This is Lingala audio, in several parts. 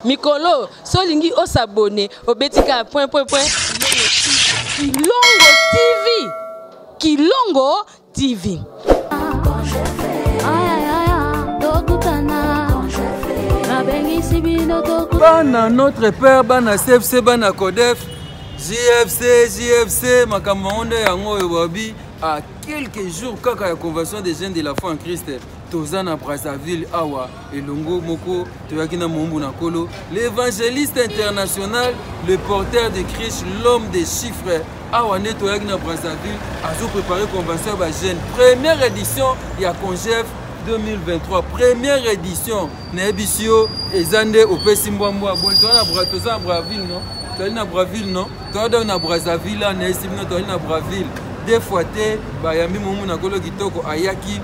Mikolo, solingi o s'abonner au betika point. Kilongo TV. Bana notre père, bana CFC, bana Codef, JFC, Makamonde, Yango et Wabi, à quelques jours, quand la convention des jeunes de la foi en Christ, Tozana Brazzaville, Awa, et Longo Moko, Toyakina Mombu Nakolo, l'évangéliste international, le porteur de Christ, l'homme des chiffres, Awa ne Toyakina Brazzaville, a préparé la convention des jeunes. Première édition, il y a Congef 2023, première édition, Nebisio et Zande au Pessimboamboa. Bon, tu as Brazzaville, non? Tu as Brazzaville, non? Tu as Brazzaville, tu as Brazzaville. Des fois, Bayami Mombu Nakolo Kitoko, Ayaki.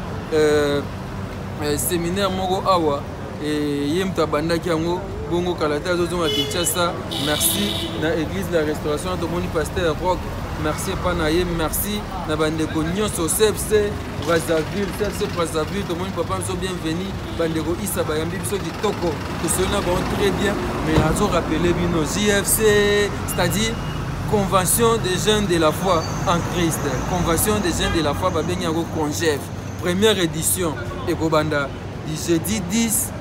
Séminaire Moko Awa et Yem Tabandaki Yango Bongo Kalata Zozon à Kinshasa. Merci na église de la restauration de mon pasteur Rock. Merci Panayem, merci na bandeko nyonso CFC Brazzaville, CFC Brazzaville, tout le monde papa sont bienvenus. Bandeko Issa Bayambi biso kitoko. Tout cela va très bien, mais azo rappeler bino JFC, c'est-à-dire Convention des jeunes de la foi en Christ. Convention des jeunes de la foi Babenyango Congef. Première édition et Kobanda du jeudi 10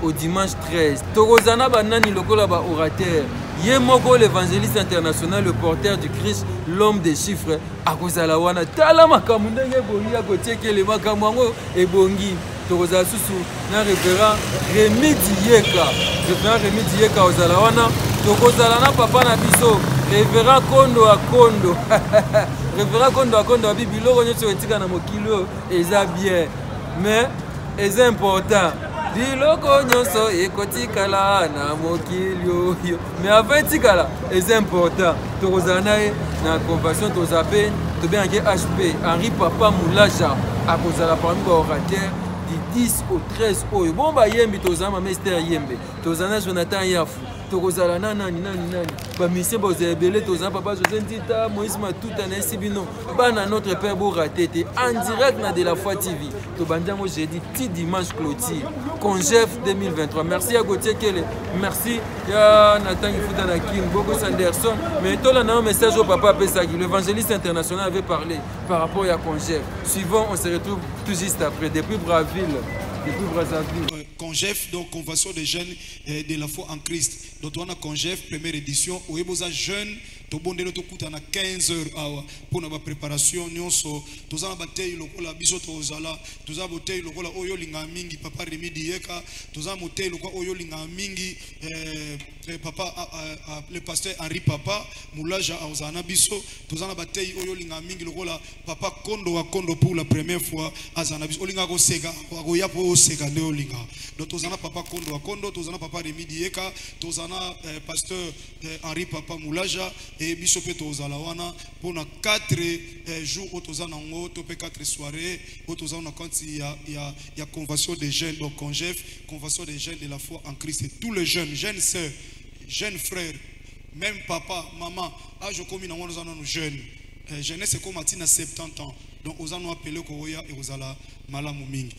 au dimanche 13. Torozana Banani Lokola ba orateur. Yemoko l'évangéliste international, le porteur du Christ, l'homme des chiffres. Akozala wana tala makamunda bongi ya kotieke le makamango e bongi. Torozala susu na révérend Rémi Dieka. Révérend Rémi Dieka ozala wana. Tokozala na papa na biso. Révérend Kondo à Kondo. Révérend Kondo à Kondo. Biloko nyoso etika na mokilo eza bien. Mais c'est important. Biloko nyoso ekotikala na mokilo. Mais avant tikala, c'est important. Tokozana na convention tozape, to bien HP Henri Papa Moulaja akozala parmi ba orateur du 10 au 13 oyo. Bon ba yembi tozama Mester Yembe. Tozana Jonathan Yafu. Tokozala nani ba mission bozebele tozana papa José Ndita Moïse Matuta na Sibino bana notre père Boratete en direct na de la foi TV to bandango jeudi petit dimanche clôture Congef 2023. Merci à Gauthier Kele, merci ya Nathan Ifuta na King Bogo Sanderson. Mais tout là un message au papa Pesagi, l'évangéliste international avait parlé par rapport à Congef. Suivant, on se retrouve tout juste après depuis Brazzaville. Congef, donc convention des jeunes de la foi en Christ. Donc on a Congef, première édition, où il y a des jeunes, tout le monde est à 15 heures pour la préparation. Nous avons bataille le la biso tozala, nous avons bataille le oyo linga mingi papa Rémi Dieka, nous avons bataille le oyo linga mingi papa le pasteur Henri Papa Moulaja Ozana biso, nous avons bataille oyo linga mingi le papa Kondo wa Kondo pour la première fois azana biso linga ko sega ko ya po sega le linga. Donc nous avons papa Kondo wa Kondo, nous avons papa Rémi Dieka, nous avons pasteur Henri Papa Moulaja et bisope tozala wana pour 4 jours autozana ngo topé 4 soirées autozana quand il y a convention des jeunes donc Congef, convention des jeunes de la foi en Christ. Et tous les jeunes sœurs, jeunes frères, même papa, maman, âge comme nous sommes jeunes. Jeunesse comme à 70 ans. Donc aux allons appeler Koya et aux ala malamu mingi.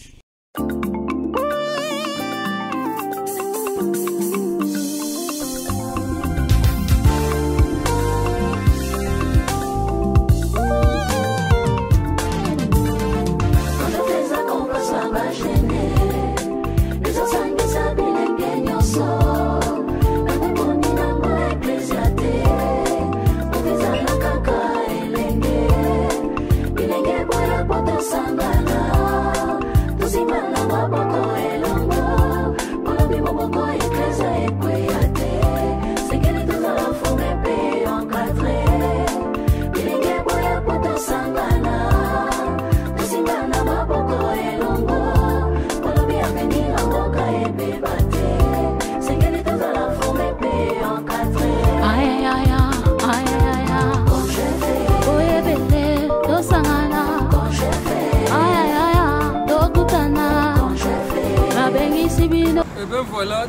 Et bien voilà,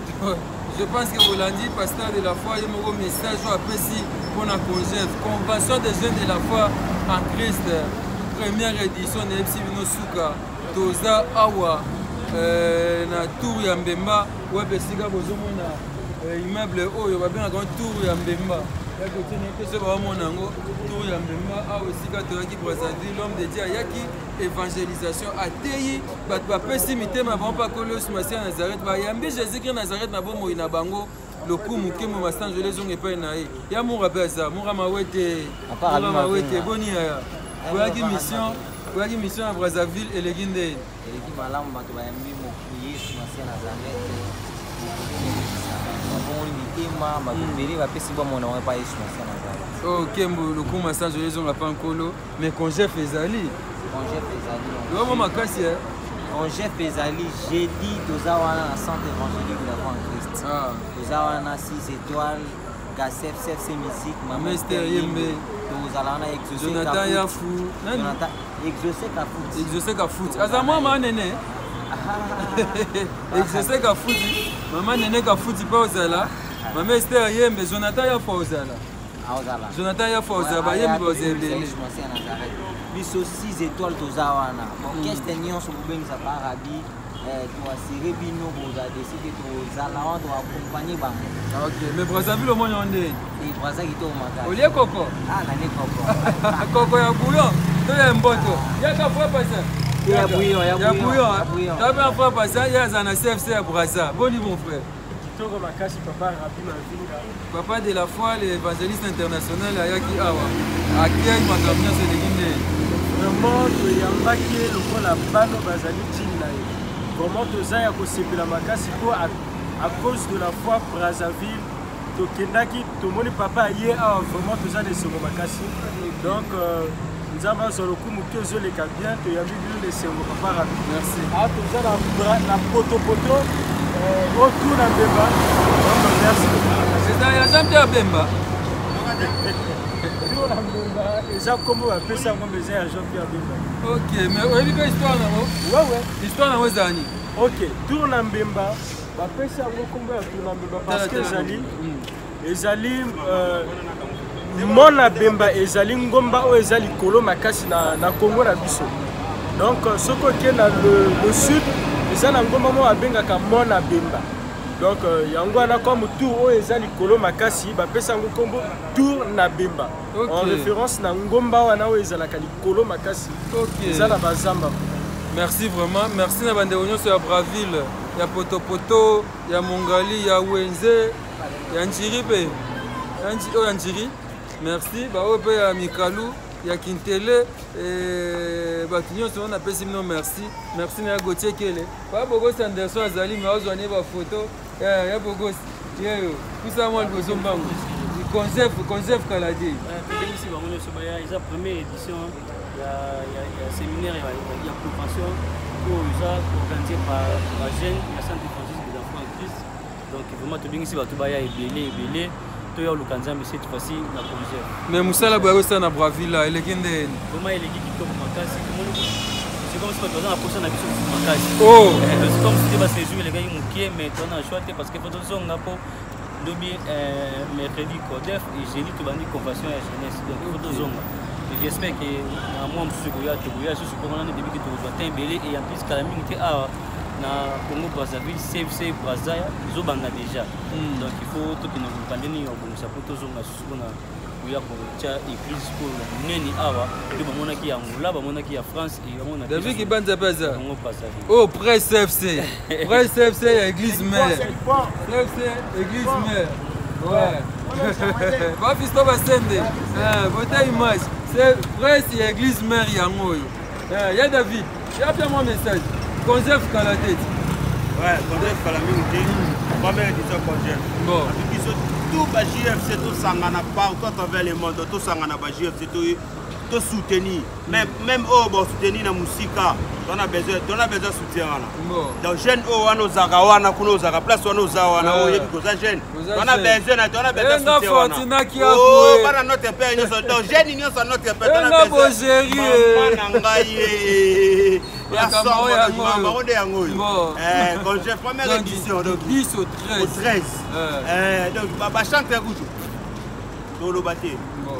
je pense que vous l'avez dit, pasteur de la foi, il y a un message pour la Congef, convention des jeunes de la foi en Christ, première édition de Epsibino Souka, Toza Awa, na Tour Yambemba, Webesiga Bozomona, immeuble oyo babengaka tour ya Mbemba ya kotene te so bamona yango tour ya Mbemba awa esika toyaki Brazzaville l'homme de Dieu ayaki évangélisation ateyi bato bapesi mitema bango mpa kolosi masi ya Nazareth bayambi Jésus-Christ Nazareth na bomoi na bango lokumu kemo masanjole ezonga epai na ye ya mura mpe aza mura mawete boni yaya oyaki mission ya Brazzaville eleki ndeni eleki malamu bato bayambi Yesu masi ya Nazareth babongoli mitema bato ebele bapesi bamona wango epai Yesu masi ya Nazareth kembo lokumu masanjole ezonga mpa nkolo mais congef ezali omo makasi congef ezali jeudi toza wana na centre évangélique de la foi en Christ toza wana 6 étoiles gasef CFC musique Mester Yembe tozala wana Jonathan Yafu exaucé Kafuti aza mwa manene exaucé Kafuti mama nene Kafuti mpe ozala mama Ester Yembe Jonathan Yafu ozala Jonathan Yafu ozala bayembe ozebele biso 6 étoiles toza wana orchestre nyonso bobengisa pa arabi toasire bino boza deside tozala wana toakompagne bango mais Brazzaville omoni yo ndeni Brazza kitoko makasi olie koko nane koko koko ya bouillon to ya mboto yaka fois passé ya bouillon tabe fois passé ya za na CFC ya Brazza boni mon frère kitoko makasi papa Rabi Mavinga papa de la foi l'évangéliste international ayaki awa akei makambo nyonso eleki ndeni vraiment toyambaki ye lokola bano bazali tini na ye vraiment toza ya kosepela makasi po à cause de la foi Brazzaville tokendaki tomoni papa ye awa vraiment toza na esengo makasi donc nzambe azwa lokumu te ezoleka bien toyambi bino na esengo papa Rabi merci toza na potopoto autour na Mbemba merci eza ya jambe ya Bemba eza kombo bapesa yango mpe eza ya Jean Pierre Bemba ok mais oyebi mpe histoire nango histoire nango ezali ok tour na Mbemba bapesa yango kombo ya tour na Mbemba parce que ezali mona Bemba ezali ngomba oyo eza likolo makasi na Congo na biso donc soki oke na le sud eza na ngomba moko babengaka mona Bemba donc yango wana comme tour oyo eza likolo makasi bapesa yango kombo tour na Bemba en référence na ngomba wana oyo ezalaka likolo makasi eza na bazamba merci vraiment merci na bandeko nyonso ya Brazzaville ya potopoto ya Mongali ya Wenze ya Njiri mpe oyo ya Njiri merci baoyo mpe ya Mikalu ya Kintele bato nyonso wana napesi bino merci na ya Gauthier Kele baya bogosi Anderson azali me azwa ne bafoto ya bogosi yeyo pusa mwa liboso mbango Congef Kaladi tobengisi bango nyonso baya eza première édition ya séminaire ya prévention oyo eza organisé par jeune ya centre évangélique des enfants en Christ donc vraiment tobengisi bato baya ebele toya oluka nzambe cette fois-ci na Congef mais mosala boya kosala na Brazzaville eleki ndeni vraiment eleki kitoko makasi c'est comme si bato baza na posa na biso makasi c'est comme si baséjour elekaki mokie mais toza na choix te parce que po tozonga mpo lobi mercredi codef et jeudi tobandi convention ya jeunesse donc po tozonga j'espère que na mwa mosusu tokoya susu mpona nde debiki tokozwa te ebele et en plus kala mingi te awa na Congo Brazzaville CFC Brazza ezobanga déjà donc il faut tokende mopandeni obongisa po tozonga susu mpona koya kotia église po monene awa nde bamonaki ya Angola bamonaki ya France et bamona David Kibanza mpe aza Congo Brazzaville oh Presse CFC ya église mère CFC église mère ouais bafisto basende bota image c'est Presse ya église mère yango oyo ya David yapia mwa message Congef Kaladi ouais Congef Kaladi première édition Congef bon tout ba JFC tout sangana partout à travers le monde tout sangana ba JFC tout soutenir même oh bon soutenir na musika on a besoin soutien là donc jeune oh wana ozaka kuna ozaka place wana ozawana oh yebi koza jeune on a besoin soutien oh para notre père donc jeune nyonso notre père on a besoin mama ngai ya somo bango de yango Congef première édition donc 10 au 13 donc ba chante kutu toloba te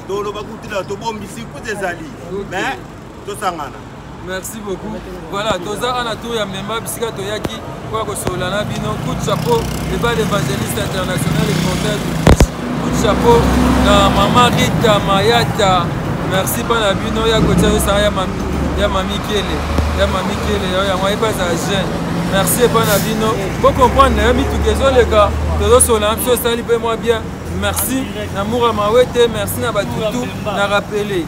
toloba kutu la tobombisi kutu ezali mais tosangana Merci beaucoup. Voilà, Toza Anatou Yamemba, Bisika Toyaki, Kwako Solana Bino, coup de chapeau, le bal évangéliste international et monteur du Christ. Coup de chapeau, na Maman Rita Mayata. Merci Pana Bino, Yakotia Yosaya Mami Kele. Yamami Kele, Yamami Baza Jeune. Merci Pana Bino. Pour comprendre, Yami Toukezo les gars, Tozo Solana, Pso Sali, paie-moi bien. Merci, Namoura Mawete, merci Nabatutu, na rappelé.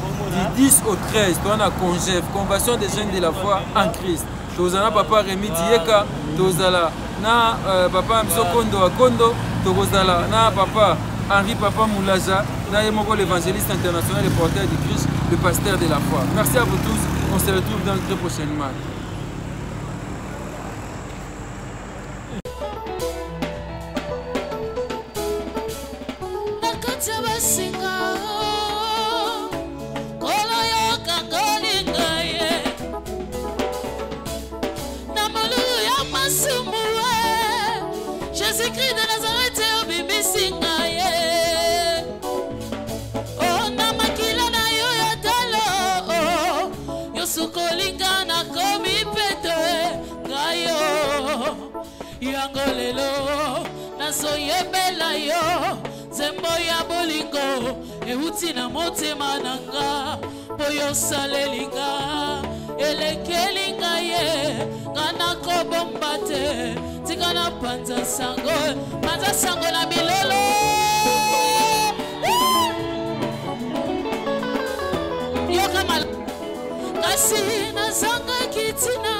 Du 10 au 13, on a congé, conversion des jeunes de la foi en Christ. Tozana papa Rémi Dieka, Tozala, na papa Amso Kondo à Kondo, Tozala, na papa Henri Papa Moulaja, na Yemoko l'évangéliste international, le porteur du Christ, le pasteur de la foi. Merci à vous tous, on se retrouve dans le très prochainement. Jésus-Christ de Nazareth, Bibisingaye. Oh, Namakila na yo yatalo. Yosukolinga na komi pete. Gayo. Yangolelo. Naso yebela yo. Zembo ya bolingo. Euti na mote mananga. Boyo salelinga. Elekelinga ye. Gana kobombate. Tigana panza sango na milolo. Yokamal kasi na zanga kitina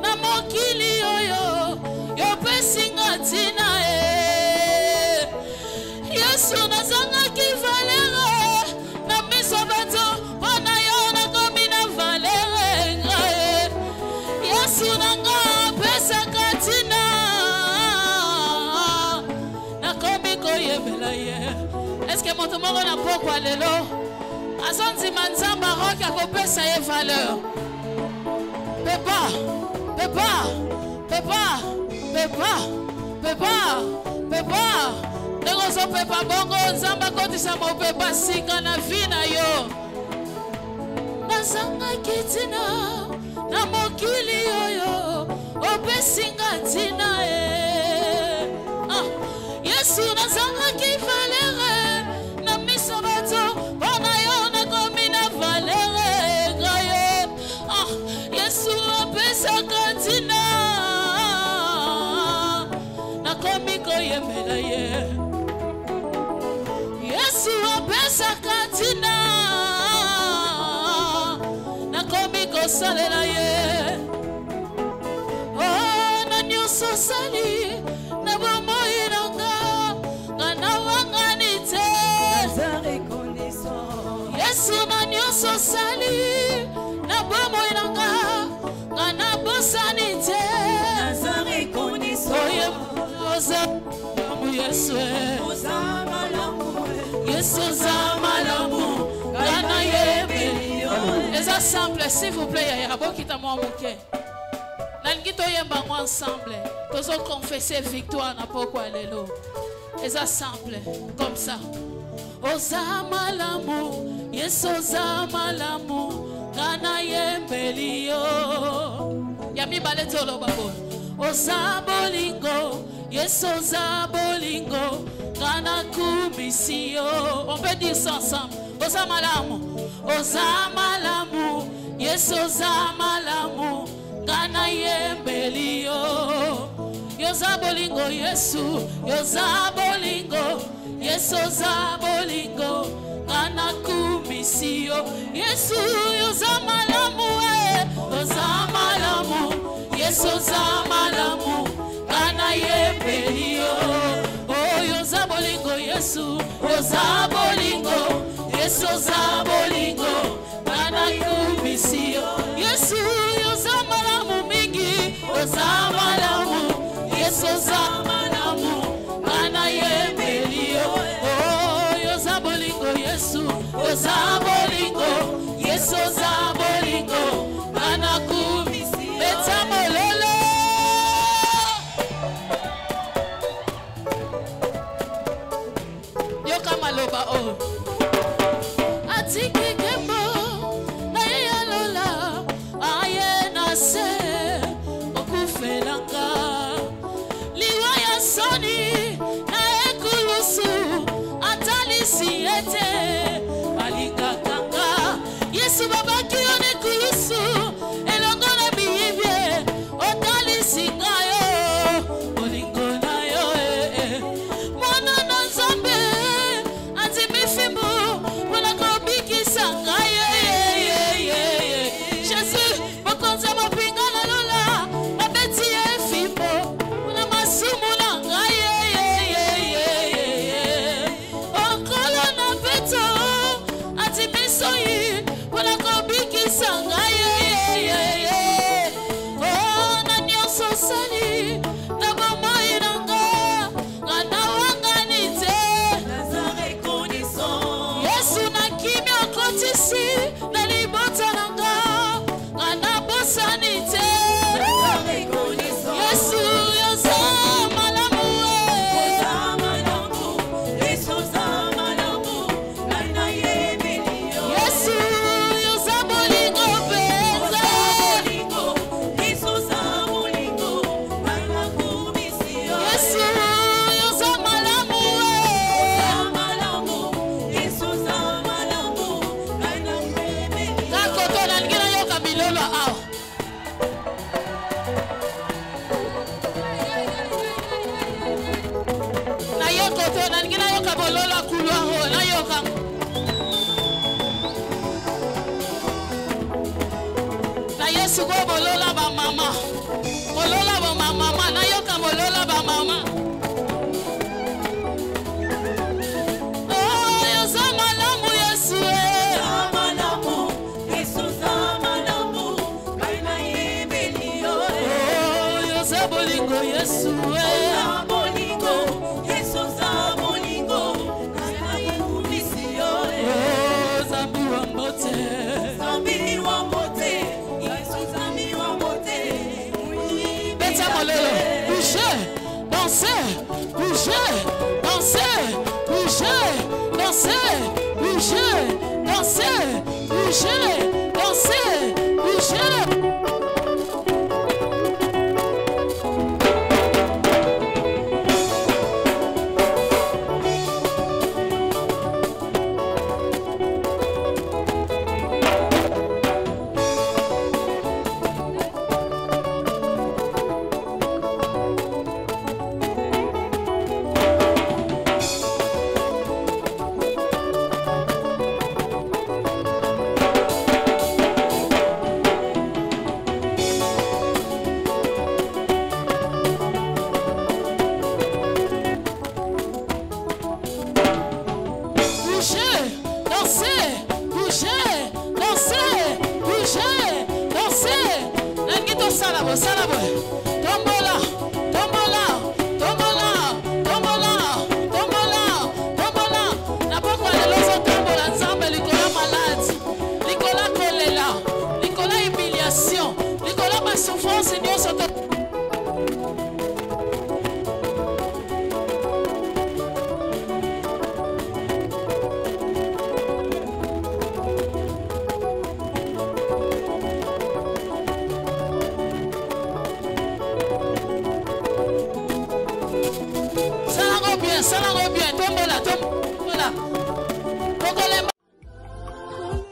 na mokili yoyo yo pesinga tina Yesu na zanga kivalera na misobato pana yo na komina valera ngae Yesu na nga pesa katina est-ce que mon tomorrow n'a pas quoi le lot? Azonzi manza baroque à couper sa valeur. Pepa. Negozo pepa bongo nzamba koti sa mo pepa sika na vina yo. Nazanga kitina na mokili yoyo opesinga tina Yesu nazanga kivalere na misobato bona yo na komina valere gaye Yesu apesa katina na komiko yemela ye Yesu apesa katina na komiko salela ye oh na nyuso sali na bomoiranga Yesu na nyuso sali na bomo inanga ngana bosanite nazari koniso oza Yesu Yesu zamalamu ngana yebe eza simple s'il vous plaît ya bokita mwa moke nalingi toyemba mwa ensemble tozo confesser victoire na pokwa lelo eza simple comme ça Ozamalamu, yes ozamalamu, kana yembelio. Yami baletolo babo. Ozabolingo, yes ozabolingo, kana kumisio. On peut dire ça ensemble. Ozamalamu, yes ozamalamu, kana yembelio. Yozabolingo, Yesu, yozabolingo. Yesu zabolingo kana kumisio Yesu yozamalamu ozamalamu Yesu zamalamu kana yebelio oh yozabolingo Yesu yozabolingo Yesu zabolingo kana kumisio Yesu yozamalamu mingi ozamalamu Yesu zamalamu kana yebelio oh yozabolingo Yesu yozabolingo Yesu zabolingo kana kumisi betamololo yokamaloba oh atiki kembo na yalola yesu babaki yo ne kulusu elongo na biyibie otalisinga yo olingo na yo mwana na nzambe andimi fimbu mpona kobikisa ngai jésus mokonzi ya mapinga na lola babeti ye fimbo mpona masumu na ngai okolo na peto andimi soyi mpona kobikisa ngai na nyonso osali na bomoi na nga nga nawangani te yesu nakimi okotisi na libota na nga nga nabosani te yesu yoza malamu yesu yoza bolingo penza yesu yoza malamu kakoto nalingi nayoka bilolo awa nayokoto nalingi nayoka bololo kulwango nayoka na yesu ko bolola bamama bolola bamama nayoka bolola bamama yoza malamu yesu yoza bolingo yesu zambi wa mbote beta molelo bouger danser bouger danser bouger danser bouger danser bouger danser bouger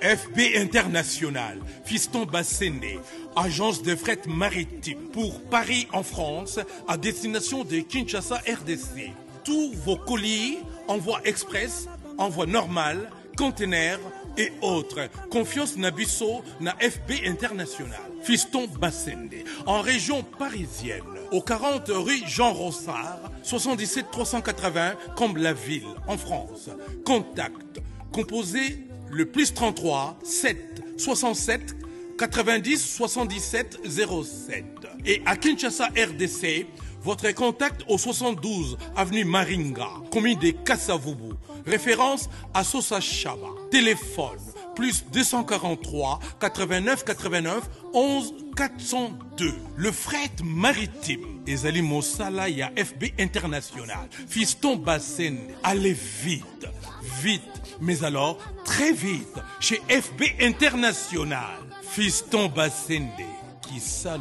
FB International, Fiston Bassende, agence de fret maritime pour Paris en France à destination de Kinshasa RDC. Tous vos colis, envoi express, envoi normal, conteneurs et autres. Confiance Nabisso na FB International. Fiston Bassende, en région parisienne, au 40 rue Jean Rossard, 77 380 Comble-la-Ville, en France. Contact, composé le plus 33 7 67 90 77 07. Et à Kinshasa RDC, votre contact au 72 avenue Maringa, commune de Kassavubu. Référence à Sosa Chaba. Téléphone plus 243 89 89 11 402. Le fret maritime. Ezali Mosala ya FB International. Fiston Bassende. Allez vite, vite. Mais alors, très vite, chez FB International. Fiston Bassende, qui salue.